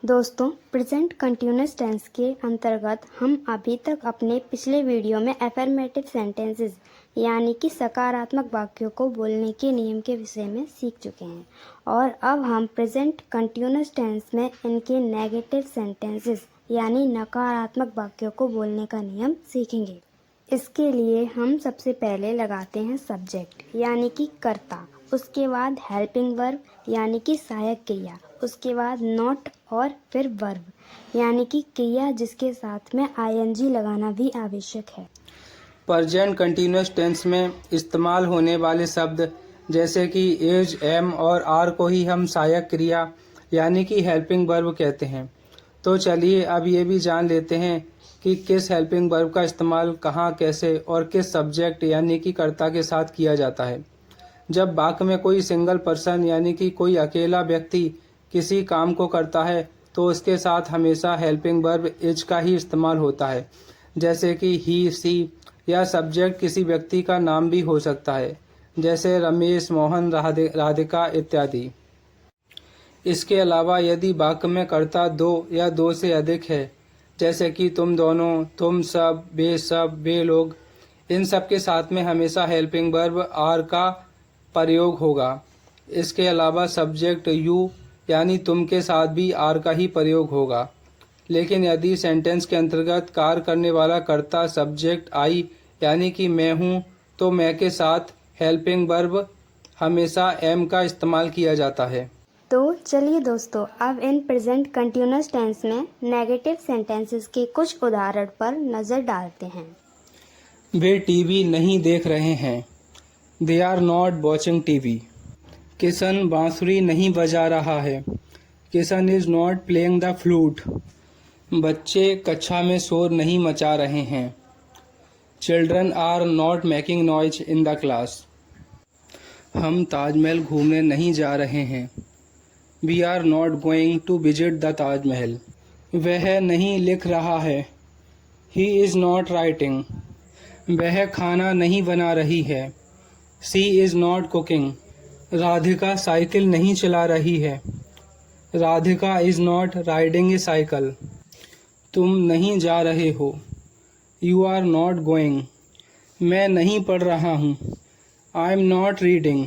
दोस्तों, present continuous tense के अंतर्गत हम अभी तक अपने पिछले वीडियो में एफर्मेटिव सेंटेंसेस यानी कि सकारात्मक वाक्यों को बोलने के नियम के विषय में सीख चुके हैं और अब हम प्रेजेंट कंटिन्यूअस टेंस में इनके नेगेटिव सेंटेंसेस यानी नकारात्मक वाक्यों को बोलने का नियम सीखेंगे। इसके लिए हम सबसे पहले लगाते हैं सब्जेक्ट यानी कि कर्ता, उसके बाद हेल्पिंग वर्ब यानी कि सहायक क्रिया, उसके बाद नॉट और फिर वर्ब यानी कि क्रिया जिसके साथ में आईएनजी लगाना भी आवश्यक है। प्रेजेंट कंटिन्यूअस टेंस में इस्तेमाल होने वाले शब्द जैसे कि इज, एम और आर को ही हम सहायक क्रिया यानी कि हेल्पिंग वर्ब कहते हैं। तो चलिए अब ये भी जान लेते हैं कि किस हेल्पिंग वर्ब का इस्तेमाल कहाँ, कैसे और किस सब्जेक्ट यानी कि कर्ता के साथ किया जाता है। जब वाक्य में कोई सिंगल पर्सन यानी कि कोई अकेला व्यक्ति किसी काम को करता है तो उसके साथ हमेशा हेल्पिंग वर्ब इज का ही इस्तेमाल होता है, जैसे कि ही, सी या सब्जेक्ट किसी व्यक्ति का नाम भी हो सकता है, जैसे रमेश, मोहन, राधिका इत्यादि। इसके अलावा यदि वाक्य में कर्ता दो या दो से अधिक है, जैसे कि तुम दोनों, तुम सब, वे लोग, इन सब के साथ में हमेशा हेल्पिंग वर्ब आर का प्रयोग होगा। इसके अलावा सब्जेक्ट यू यानी तुम के साथ भी आर का ही प्रयोग होगा। लेकिन यदि सेंटेंस के अंतर्गत कार्य करने वाला कर्ता सब्जेक्ट आई यानी कि मैं हूँ, तो मैं के साथ हेल्पिंग वर्ब हमेशा एम का इस्तेमाल किया जाता है। तो चलिए दोस्तों, अब इन प्रेजेंट कंटिन्यूअस टेंस में नेगेटिव सेंटेंसेस के कुछ उदाहरण पर नज़र डालते हैं। वे टीवी नहीं देख रहे हैं। They are not watching TV. Kishan बांसुरी नहीं बजा रहा है। Kishan is not playing the flute. बच्चे कक्षा में शोर नहीं मचा रहे हैं। Children are not making noise in the class. हम ताजमहल घूमने नहीं जा रहे हैं। We are not going to visit the Taj Mahal. वह नहीं लिख रहा है। He is not writing. वह खाना नहीं बना रही है। She is not cooking. Radhika cycle नहीं चला रही है। Radhika is not riding a cycle. तुम नहीं जा रहे हो। You are not going. मैं नहीं पढ़ रहा हूँ। I am not reading.